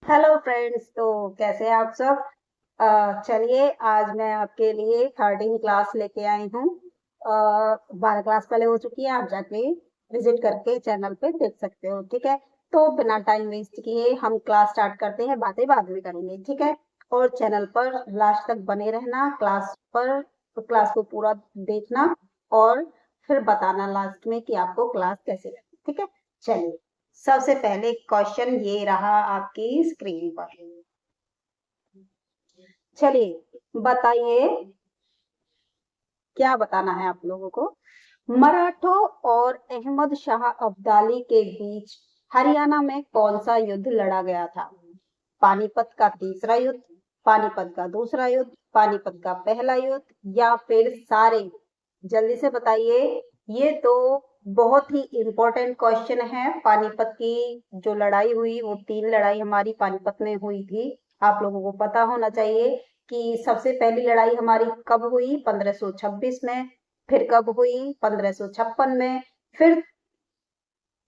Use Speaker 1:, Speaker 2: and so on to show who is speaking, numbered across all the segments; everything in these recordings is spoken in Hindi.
Speaker 1: Hello friends. तो कैसे हैं आप सब। चलिए आज मैं आपके लिए 13 क्लास लेके आई हूँ। 12 क्लास पहले हो चुकी है, आप जाके विजिट करके चैनल पे देख सकते हो। ठीक है, तो बिना टाइम वेस्ट किए हम क्लास स्टार्ट करते हैं, बातें बाद में करेंगे। ठीक है, और चैनल पर लास्ट तक बने रहना, क्लास को पूरा देखना और फिर बताना लास्ट में कि आपको क्लास कैसे लगी। ठीक है, चलिए सबसे पहले क्वेश्चन ये रहा आपकी स्क्रीन पर। चलिए बताइए, क्या बताना है आप लोगों को। मराठों और अहमद शाह अब्दाली के बीच हरियाणा में कौन सा युद्ध लड़ा गया था? पानीपत का तीसरा युद्ध, पानीपत का दूसरा युद्ध, पानीपत का पहला युद्ध, या फिर सारे? जल्दी से बताइए। ये तो बहुत ही इंपॉर्टेंट क्वेश्चन है। पानीपत की जो लड़ाई हुई वो 3 लड़ाई हमारी पानीपत में हुई थी। आप लोगों को पता होना चाहिए कि सबसे पहली लड़ाई हमारी कब हुई? 1526 में। फिर कब हुई? 1556 में। फिर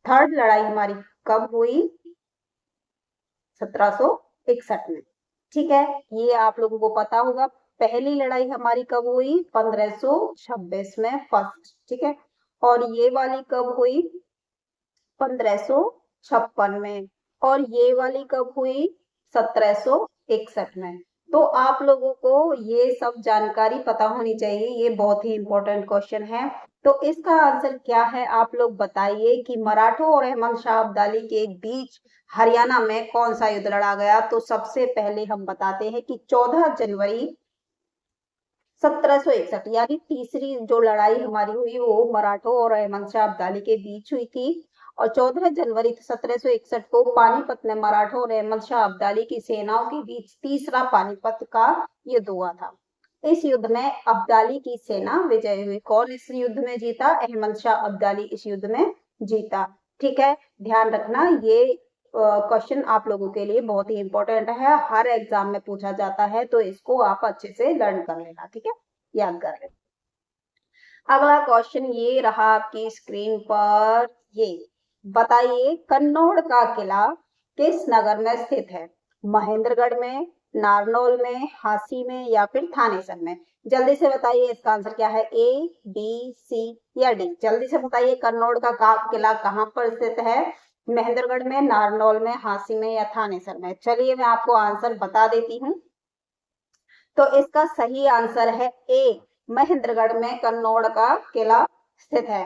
Speaker 1: थर्ड लड़ाई हमारी कब हुई? 1761 में। ठीक है, ये आप लोगों को पता होगा। पहली लड़ाई हमारी कब हुई? 1526 में फर्स्ट। ठीक है, और ये वाली कब हुई? 1556 में। और ये वाली कब हुई? 1761 में। तो आप लोगों को ये सब जानकारी पता होनी चाहिए, ये बहुत ही इंपॉर्टेंट क्वेश्चन है। तो इसका आंसर क्या है आप लोग बताइए कि मराठों और अहमद शाह अब्दाली के बीच हरियाणा में कौन सा युद्ध लड़ा गया? तो सबसे पहले हम बताते हैं कि 14 जनवरी 1761, यानी तीसरी जो लड़ाई हमारी हुई वो मराठों और अहमद शाह अब्दाली के बीच हुई थी। और 14 जनवरी 1761 को पानीपत में मराठों और अहमद शाह अब्दाली की सेनाओं के बीच तीसरा पानीपत का युद्ध हुआ था। इस युद्ध में अब्दाली की सेना विजयी हुई। कौन इस युद्ध में जीता? अहमद शाह अब्दाली इस युद्ध में जीता। ठीक है, ध्यान रखना, ये क्वेश्चन आप लोगों के लिए बहुत ही इंपॉर्टेंट है, हर एग्जाम में पूछा जाता है, तो इसको आप अच्छे से लर्न कर लेना। ठीक है, याद कर लेना। अगला क्वेश्चन ये रहा आपकी स्क्रीन पर। ये बताइए, कन्नौड़ का किला किस नगर में स्थित है? महेंद्रगढ़ में, नारनौल में, हांसी में, या फिर थानेसर में? जल्दी से बताइए, इसका आंसर क्या है? ए, बी, सी या डी? जल्दी से बताइए, कन्नौड़ का किला कहाँ पर स्थित है? महेंद्रगढ़ में, नारनौल में, हांसी में, या थानेसर में? चलिए मैं आपको आंसर बता देती हूँ। तो इसका सही आंसर है ए, महेंद्रगढ़ में कन्नौड़ का किला स्थित है।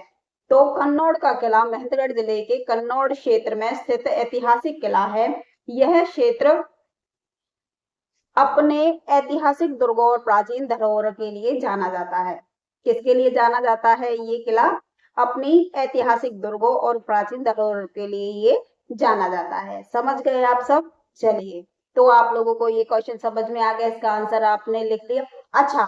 Speaker 1: तो कन्नौड़ का किला महेंद्रगढ़ जिले के कन्नौड़ क्षेत्र में स्थित ऐतिहासिक किला है। यह क्षेत्र अपने ऐतिहासिक दुर्गों और प्राचीन धरोहर के लिए जाना जाता है। किसके लिए जाना जाता है ये किला? अपनी ऐतिहासिक दुर्गों और प्राचीन धरोहर के लिए ये जाना जाता है। समझ गए आप सब? चलिए, तो आप लोगों को ये क्वेश्चन समझ में आ गया, इसका आंसर आपने लिख लिया। अच्छा,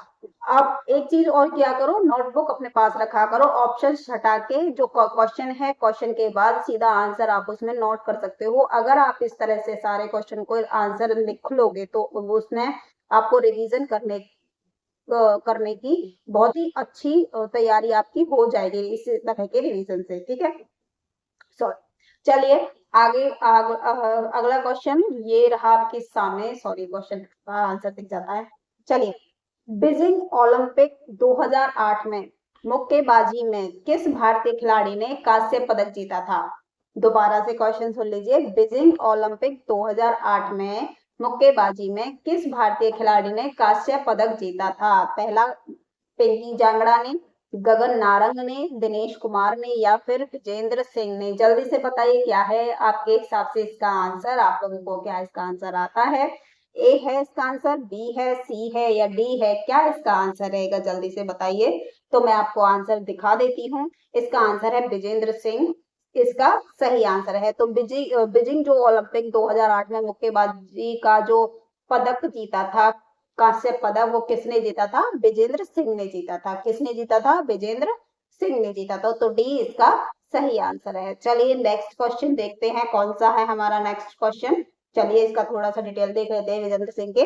Speaker 1: आप एक चीज और किया करो, नोटबुक अपने पास रखा करो। ऑप्शन हटा के जो क्वेश्चन है, क्वेश्चन के बाद सीधा आंसर आप उसमें नोट कर सकते हो। अगर आप इस तरह से सारे क्वेश्चन को आंसर लिख लोगे तो उसमें आपको रिवीजन करने की बहुत ही अच्छी तैयारी आपकी हो जाएगी इस तरह के रिवीजन से। ठीक है, सॉरी। चलिए अगला क्वेश्चन ये रहा आपके सामने। सॉरी, क्वेश्चन का आंसर दिख जाता है। चलिए, बीजिंग ओलंपिक 2008 में मुक्केबाजी में किस भारतीय खिलाड़ी ने कांस्य पदक जीता था? दोबारा से क्वेश्चन सुन लीजिए। बीजिंग ओलंपिक 2008 में मुक्केबाजी में किस भारतीय खिलाड़ी ने कांस्य पदक जीता था? पहला पिंकी जांगड़ा ने, गगन नारंग ने, दिनेश कुमार ने, या फिर विजेंद्र सिंह ने? जल्दी से बताइए, क्या है आपके हिसाब से इसका आंसर? आप लोगों को क्या इसका आंसर आता है? ए है इसका आंसर, बी है, सी है, या डी है? क्या इसका आंसर रहेगा? जल्दी से बताइए। तो मैं आपको आंसर दिखा देती हूँ। इसका आंसर है विजेंद्र सिंह, इसका सही आंसर है। तो बीजिंग जो ओलंपिक 2008 में मुक्केबाजी का जो पदक जीता था, कांस्य पदक, वो किसने जीता था? विजेंद्र सिंह ने जीता था। किसने जीता था? विजेंद्र सिंह ने जीता था। तो डी इसका सही आंसर है। चलिए नेक्स्ट क्वेश्चन देखते हैं, कौन सा है हमारा नेक्स्ट क्वेश्चन। चलिए इसका थोड़ा सा डिटेल देख लेते हैं विजेंद्र सिंह के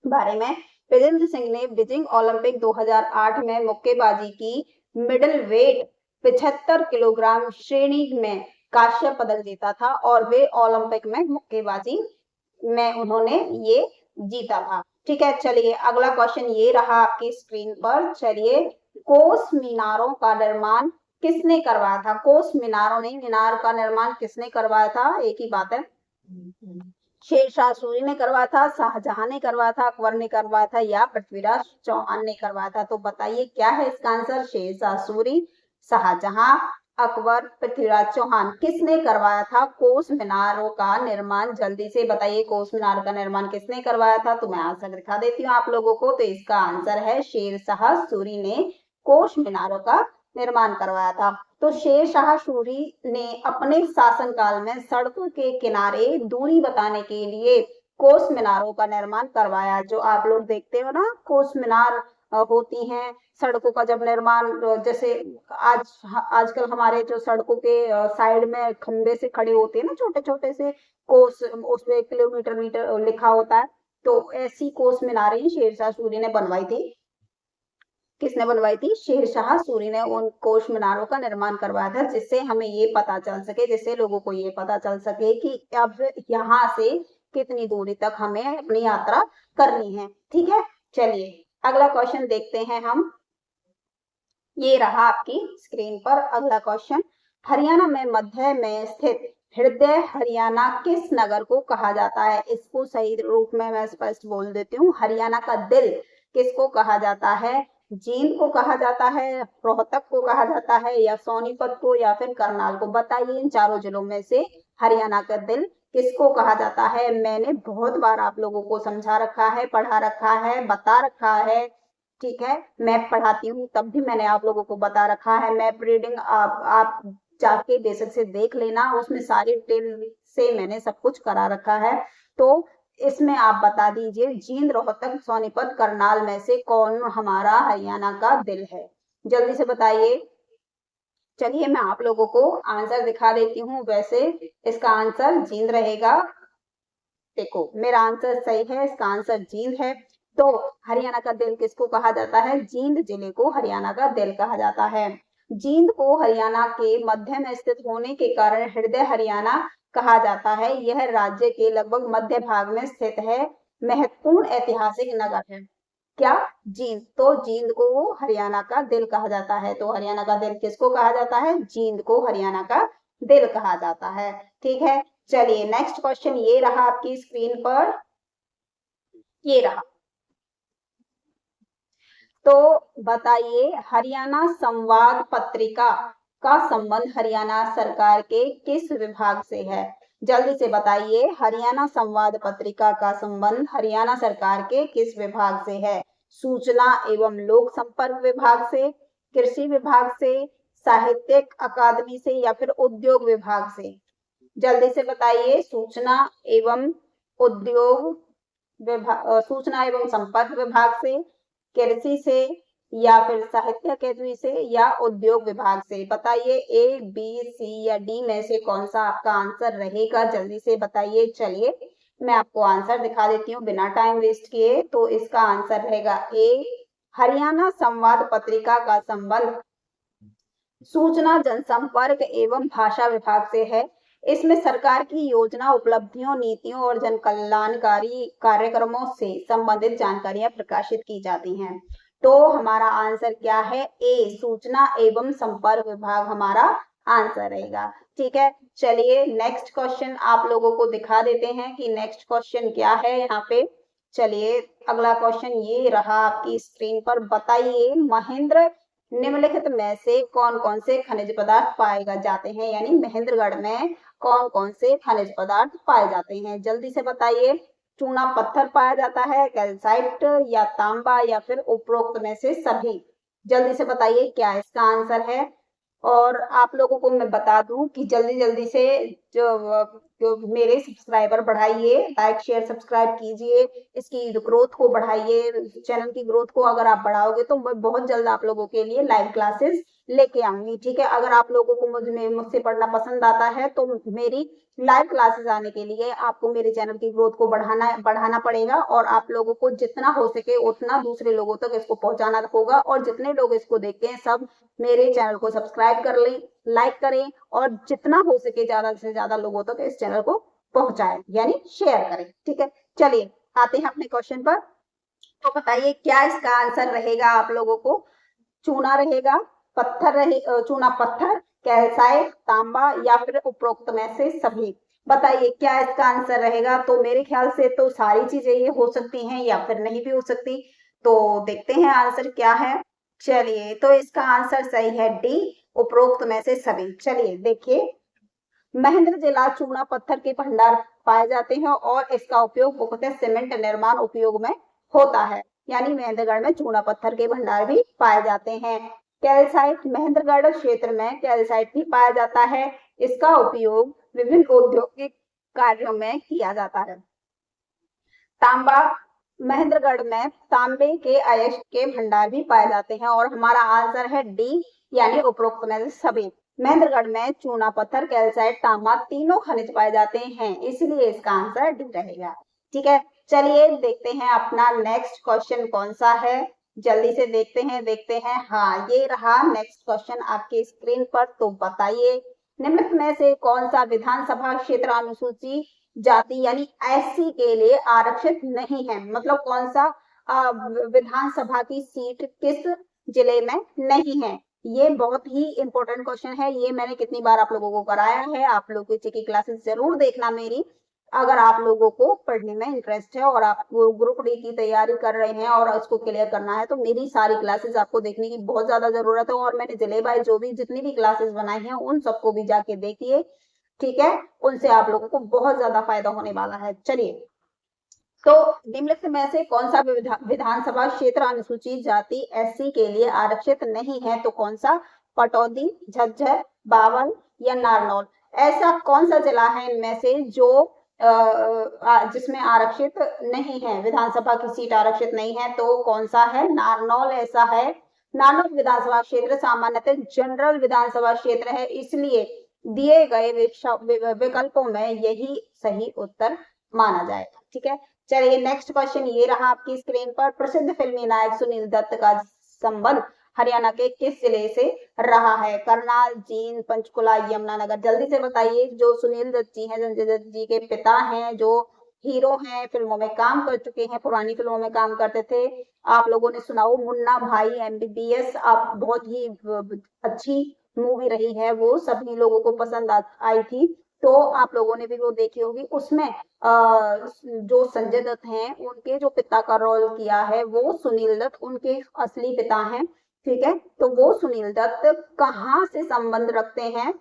Speaker 1: बारे में। विजेंद्र सिंह ने बीजिंग ओलंपिक 2008 में मुक्केबाजी की मिडिल वेट 75 किलोग्राम श्रेणी में कांस्य पदक जीता था और वे ओलंपिक में मुक्केबाजी में उन्होंने ये जीता था। ठीक है, चलिए अगला क्वेश्चन ये रहा आपकी स्क्रीन पर। चलिए, कोस मीनारों का निर्माण किसने करवाया था? कोस मीनारों नहीं, मीनार का निर्माण किसने करवाया था? एक ही बात है। शेरशाह सूरी ने करवाया था, शाहजहां ने करवाया था, अकबर ने करवाया था या पृथ्वीराज चौहान ने करवाया था? तो बताइए क्या है इसका आंसर? शेरशाह सूरी, शाहजहां, अकबर, पृथ्वीराज चौहान। किसने करवाया था कोस मीनारों का निर्माण? जल्दी से बताइए, कोस मीनार का निर्माण किसने करवाया था? तो मैं आंसर दिखा देती हूँ आप लोगों को। तो इसका आंसर है शेरशाह सूरी ने कोस मीनारों का निर्माण करवाया था। तो शेरशाह सूरी ने अपने शासनकाल में सड़कों के किनारे दूरी बताने के लिए कोस मीनारों का निर्माण करवाया। जो आप लोग देखते हो ना, कोस मीनार होती हैं सड़कों का जब निर्माण, जैसे आजकल हमारे जो सड़कों के साइड में खंबे से खड़े होते हैं ना, छोटे छोटे से कोस, उसमें किलोमीटर मीटर लिखा होता है। तो ऐसी कोस मीनारें शेरशाह सूरी ने बनवाई थी। किसने बनवाई थी? शेरशाह सूरी ने उन कोस मीनारों का निर्माण करवाया था, जिससे हमें ये पता चल सके, जिससे लोगों को ये पता चल सके कि अब यहाँ से कितनी दूरी तक हमें अपनी यात्रा करनी है। ठीक है, चलिए अगला क्वेश्चन देखते हैं हम। ये रहा आपकी स्क्रीन पर अगला क्वेश्चन। हरियाणा में मध्य में स्थित हृदय हरियाणा किस नगर को कहा जाता है? इसको सही रूप में मैं स्पष्ट बोल देती हूँ। हरियाणा का दिल किसको कहा जाता है? जींद को कहा जाता है, रोहतक को कहा जाता है, या सोनीपत को, या फिर करनाल को? बताइए इन चारों जिलों में से हरियाणा का दिल किसको कहा जाता है? मैंने बहुत बार आप लोगों को समझा रखा है, पढ़ा रखा है, बता रखा है। ठीक है, मैप पढ़ाती हूँ तब भी मैंने आप लोगों को बता रखा है। मैप रीडिंग आप जाके बेशक से देख लेना, उसमें सारी डिटेल से मैंने सब कुछ करा रखा है। तो इसमें आप बता दीजिए, जींद, रोहतक, सोनीपत, करनाल में से कौन हमारा हरियाणा का दिल है? जल्दी से बताइए। चलिए मैं आप लोगों को आंसर दिखा देती हूँ। वैसे इसका आंसर जींद रहेगा। देखो मेरा आंसर सही है, इसका आंसर जींद है। तो हरियाणा का दिल किसको कहा जाता है? जींद जिले को हरियाणा का दिल कहा जाता है। जींद को हरियाणा के मध्य में स्थित होने के कारण हृदय हरियाणा कहा जाता है। यह राज्य के लगभग मध्य भाग में स्थित है। महत्वपूर्ण ऐतिहासिक नगर है क्या? जींद। तो जींद को हरियाणा का दिल कहा जाता है। तो हरियाणा का दिल किसको कहा जाता है? जींद को हरियाणा का दिल कहा जाता है। ठीक है, चलिए नेक्स्ट क्वेश्चन ये रहा आपकी स्क्रीन पर। ये रहा, तो बताइए हरियाणा संवाद पत्रिका का संबंध हरियाणा सरकार के किस विभाग से है? जल्दी से बताइए, हरियाणा संवाद पत्रिका का संबंध हरियाणा सरकार के किस विभाग से है? सूचना एवं लोक संपर्क विभाग से, कृषि विभाग से, साहित्यिक अकादमी से, या फिर उद्योग विभाग से? जल्दी से बताइए। सूचना एवं उद्योग विभाग, सूचना एवं संपर्क विभाग से, कृषि से, या फिर साहित्य अकादमी से, या उद्योग विभाग से? बताइए ए, बी, सी या डी में से कौन सा आपका आंसर रहेगा? जल्दी से बताइए। चलिए मैं आपको आंसर दिखा देती हूँ बिना टाइम वेस्ट किए। तो इसका आंसर रहेगा ए, हरियाणा संवाद पत्रिका का संबंध सूचना जनसंपर्क एवं भाषा विभाग से है। इसमें सरकार की योजना, उपलब्धियों, नीतियों और जन कल्याणकारी कार्यक्रमों से संबंधित जानकारियां प्रकाशित की जाती हैं। तो हमारा आंसर क्या है? ए, सूचना एवं संपर्क विभाग हमारा आंसर रहेगा। ठीक है, चलिए नेक्स्ट क्वेश्चन आप लोगों को दिखा देते हैं कि नेक्स्ट क्वेश्चन क्या है यहाँ पे। चलिए अगला क्वेश्चन ये रहा आपकी स्क्रीन पर। बताइए महेंद्र निम्नलिखित में से कौन कौन से खनिज पदार्थ पाए जाते हैं? यानी महेंद्रगढ़ में कौन कौन से खनिज पदार्थ पाए जाते हैं? जल्दी से बताइए। चूना पत्थर पाया जाता है, कैल्साइट या तांबा, या फिर उपरोक्त में से सभी? जल्दी से बताइए क्या इसका आंसर है। और आप लोगों को मैं बता दूं कि जल्दी जल्दी से जो मेरे सब्सक्राइबर बढ़ाइए, लाइक शेयर सब्सक्राइब कीजिए, इसकी ग्रोथ को बढ़ाइए। चैनल की ग्रोथ को अगर आप बढ़ाओगे तो मैं बहुत जल्द आप लोगों के लिए लाइव क्लासेस लेके आऊंगी। ठीक है, अगर आप लोगों को मुझसे पढ़ना पसंद आता है तो मेरी लाइव क्लासेस आने के लिए आपको मेरे चैनल की ग्रोथ को बढ़ाना पड़ेगा, और आप लोगों को जितना हो सके उतना दूसरे लोगों तक इसको पहुंचाना होगा। और जितने लोग इसको देखते हैं सब मेरे चैनल को सब्सक्राइब कर लें, लाइक करें, और जितना हो सके ज्यादा से ज्यादा लोगों तक इस चैनल को पहुंचाए यानी शेयर करें। ठीक है, चलिए आते हैं अपने क्वेश्चन पर। तो बताइए क्या इसका आंसर रहेगा आप लोगों को? चूना रहेगा, पत्थर रहे, चूना पत्थर, कैल्साइट, तांबा या फिर उपरोक्त में से सभी। बताइए क्या इसका आंसर रहेगा? तो मेरे ख्याल से तो सारी चीजें ये हो सकती हैं या फिर नहीं भी हो सकती। तो देखते हैं आंसर क्या है। चलिए तो इसका आंसर सही है डी, उपरोक्त में से सभी। चलिए देखिए, महेंद्र जिला चूना पत्थर के भंडार पाए जाते हैं और इसका उपयोग मुख्यतः सीमेंट निर्माण उपयोग में होता है, यानी महेंद्रगढ़ में चूना पत्थर के भंडार भी पाए जाते हैं। कैल्साइट, महेंद्रगढ़ क्षेत्र में कैल्साइट भी पाया जाता है, इसका उपयोग विभिन्न औद्योगिक कार्यों में किया जाता है। तांबा, महेंद्रगढ़ में तांबे के अयस्क के भंडार भी पाए जाते हैं और हमारा आंसर है डी, यानी उपरोक्त में से सभी। महेंद्रगढ़ में चूना पत्थर, कैल्साइट, तांबा तीनों खनिज पाए जाते हैं, इसलिए इसका आंसर डी रहेगा। ठीक है, चलिए देखते हैं अपना नेक्स्ट क्वेश्चन कौन सा है, जल्दी से देखते हैं। हाँ, ये रहा नेक्स्ट क्वेश्चन आपके स्क्रीन पर। तो बताइए निम्नलिखित में से कौन सा विधानसभा क्षेत्र अनुसूची जाति यानी एससी के लिए आरक्षित नहीं है? मतलब कौन सा विधानसभा की सीट किस जिले में नहीं है? ये बहुत ही इंपॉर्टेंट क्वेश्चन है, ये मैंने कितनी बार आप लोगों को कराया है। आप लोगों की क्लासेस जरूर देखना मेरी, अगर आप लोगों को पढ़ने में इंटरेस्ट है और आप ग्रुप डी की तैयारी कर रहे हैं और उसको क्लियर करना है, तो मेरी सारी क्लासेस आपको देखने की बहुत ज्यादा जरूरत है। और मैंने जिले बाय जो भी जितनी भी क्लासेस बनाई हैं उन सबको भी जाके देखिए, ठीक है, उनसे आप लोगों को बहुत ज्यादा फायदा होने वाला है। चलिए, तो निम्नलिखित में से कौन सा विधानसभा क्षेत्र अनुसूचित जाति एससी के लिए आरक्षित नहीं है? तो कौन सा? पटौदी, झज्जर, बावल या नारनौल। ऐसा कौन सा जिला है इनमें से जो जिसमें आरक्षित नहीं है, विधानसभा की सीट आरक्षित नहीं है? तो कौन सा है? नारनौल ऐसा है। नारनौल विधानसभा क्षेत्र सामान्यतः जनरल विधानसभा क्षेत्र है, इसलिए दिए गए विकल्पों में यही सही उत्तर माना जाएगा। ठीक है, चलिए नेक्स्ट क्वेश्चन ये रहा आपकी स्क्रीन पर। प्रसिद्ध फिल्मी नायक सुनील दत्त का संबंध हरियाणा के किस जिले से रहा है? करनाल, जींद, पंचकुला, यमुनानगर। जल्दी से बताइए। जो सुनील दत्त जी हैं, संजय दत्त जी के पिता हैं, जो हीरो हैं, फिल्मों में काम कर चुके हैं, पुरानी फिल्मों में काम करते थे। आप लोगों ने सुना हो मुन्ना भाई एमबीबीएस, आप बहुत ही अच्छी मूवी रही है, वो सभी लोगों को पसंद आई थी, तो आप लोगों ने भी वो देखी होगी। उसमें जो संजय दत्त हैं उनके जो पिता का रोल किया है वो सुनील दत्त उनके असली पिता हैं। ठीक है, तो वो सुनील दत्त कहाँ से संबंध रखते हैं,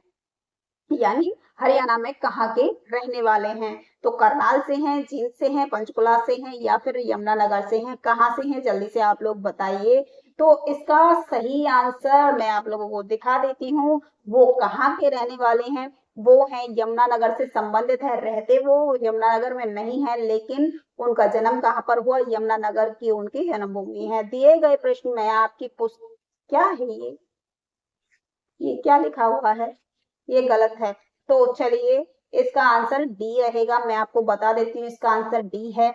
Speaker 1: यानी हरियाणा में कहाँ के रहने वाले हैं? तो करनाल से हैं, जींद से हैं, पंचकुला से हैं या फिर यमुनानगर से हैं? कहाँ से हैं जल्दी से आप लोग बताइए। तो इसका सही आंसर मैं आप लोगों को दिखा देती हूँ। वो कहाँ के रहने वाले हैं? वो हैं यमुनानगर से संबंधित है। रहते वो यमुनानगर में नहीं है, लेकिन उनका जन्म कहाँ पर हुआ? यमुनानगर की उनकी जन्मभूमि है। दिए गए प्रश्न में आपकी क्या है ये क्या लिखा हुआ है? ये गलत है। तो चलिए इसका आंसर डी रहेगा। मैं आपको बता देती हूँ, इसका आंसर डी है।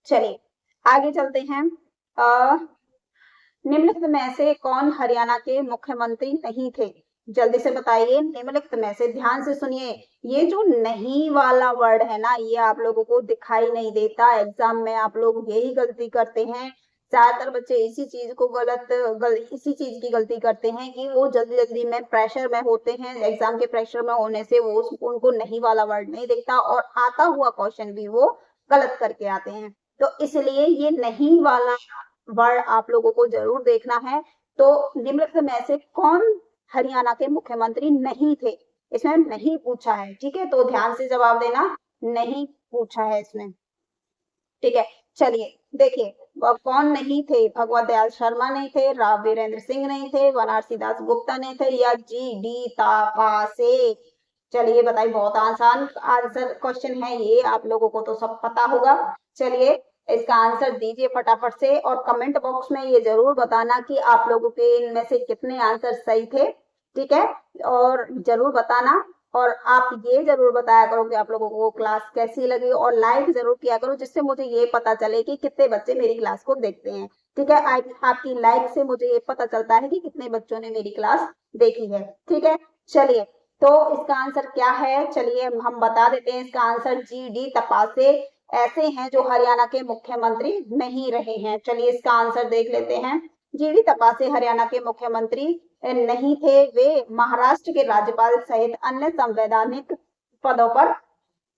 Speaker 1: चलिए आगे चलते हैं। निम्नलिखित में से कौन हरियाणा के मुख्यमंत्री नहीं थे? जल्दी से बताइए। निम्नलिखित में से, ध्यान से सुनिए, ये जो नहीं वाला वर्ड है ना, ये आप लोगों को दिखाई नहीं देता। एग्जाम में आप लोग यही गलती करते हैं। ज्यादातर बच्चे इसी चीज को इसी चीज की गलती करते हैं कि वो जल्दी जल्दी में प्रेशर में होते हैं। एग्जाम के प्रेशर में होने से वो उनको नहीं वाला वर्ड नहीं दिखता और आता हुआ क्वेश्चन भी वो गलत करके आते हैं। तो इसलिए ये नहीं वाला वर्ड आप लोगों को जरूर देखना है। तो निम्नलिखित में से कौन हरियाणा के मुख्यमंत्री नहीं थे? इसमें नहीं पूछा है, ठीक है, तो ध्यान से जवाब देना। नहीं पूछा है इसमें, ठीक है। चलिए देखिए, कौन नहीं थे? भगवत दयाल शर्मा नहीं थे, राव वीरेंद्र सिंह नहीं थे, बनारसी दास गुप्ता नहीं थे या जी डी तापासे। चलिए बताइए, बहुत आसान आंसर क्वेश्चन है ये, आप लोगों को तो सब पता होगा। चलिए इसका आंसर दीजिए फटाफट से और कमेंट बॉक्स में ये जरूर बताना कि आप लोगों के इनमें से कितने आंसर सही थे, ठीक है, और जरूर बताना। और आप ये जरूर बताया करो कि आप लोगों को क्लास कैसी लगी और लाइक जरूर किया करो, जिससे मुझे ये पता चले कि कितने बच्चे मेरी क्लास को देखते हैं। ठीक है, आपकी लाइक से मुझे ये पता चलता है कि कितने बच्चों ने मेरी क्लास देखी है। ठीक है, चलिए तो इसका आंसर क्या है, चलिए हम बता देते हैं। इसका आंसर GD तपासे ऐसे हैं जो हरियाणा के मुख्यमंत्री नहीं रहे हैं। चलिए इसका आंसर देख लेते हैं। GD तपासे हरियाणा के मुख्यमंत्री नहीं थे, वे महाराष्ट्र के राज्यपाल सहित अन्य संवैधानिक पदों पर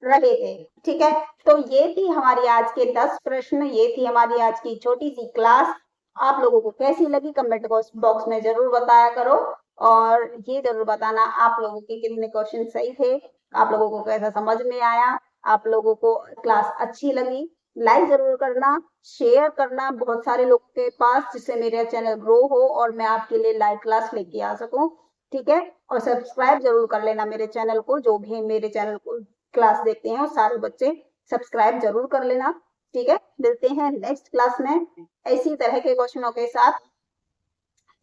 Speaker 1: रहे थे। ठीक है, तो ये थी हमारी आज के 10 प्रश्न, ये थी हमारी आज की छोटी सी क्लास। आप लोगों को कैसी लगी कमेंट बॉक्स में जरूर बताया करो, और ये जरूर बताना आप लोगों के कितने क्वेश्चन सही थे, आप लोगों को कैसा समझ में आया, आप लोगों को क्लास अच्छी लगी। लाइक जरूर करना, शेयर करना बहुत सारे लोगों के पास, जिससे मेरा चैनल ग्रो हो और मैं आपके लिए लाइव क्लास लेके आ सकूं। ठीक है, और सब्सक्राइब जरूर कर लेना मेरे चैनल को। जो भी मेरे चैनल को क्लास देखते हैं सारे बच्चे सब्सक्राइब जरूर कर लेना। ठीक है, मिलते हैं नेक्स्ट क्लास में इसी तरह के क्वेश्चनों के साथ।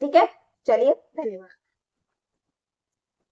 Speaker 1: ठीक है, चलिए धन्यवाद।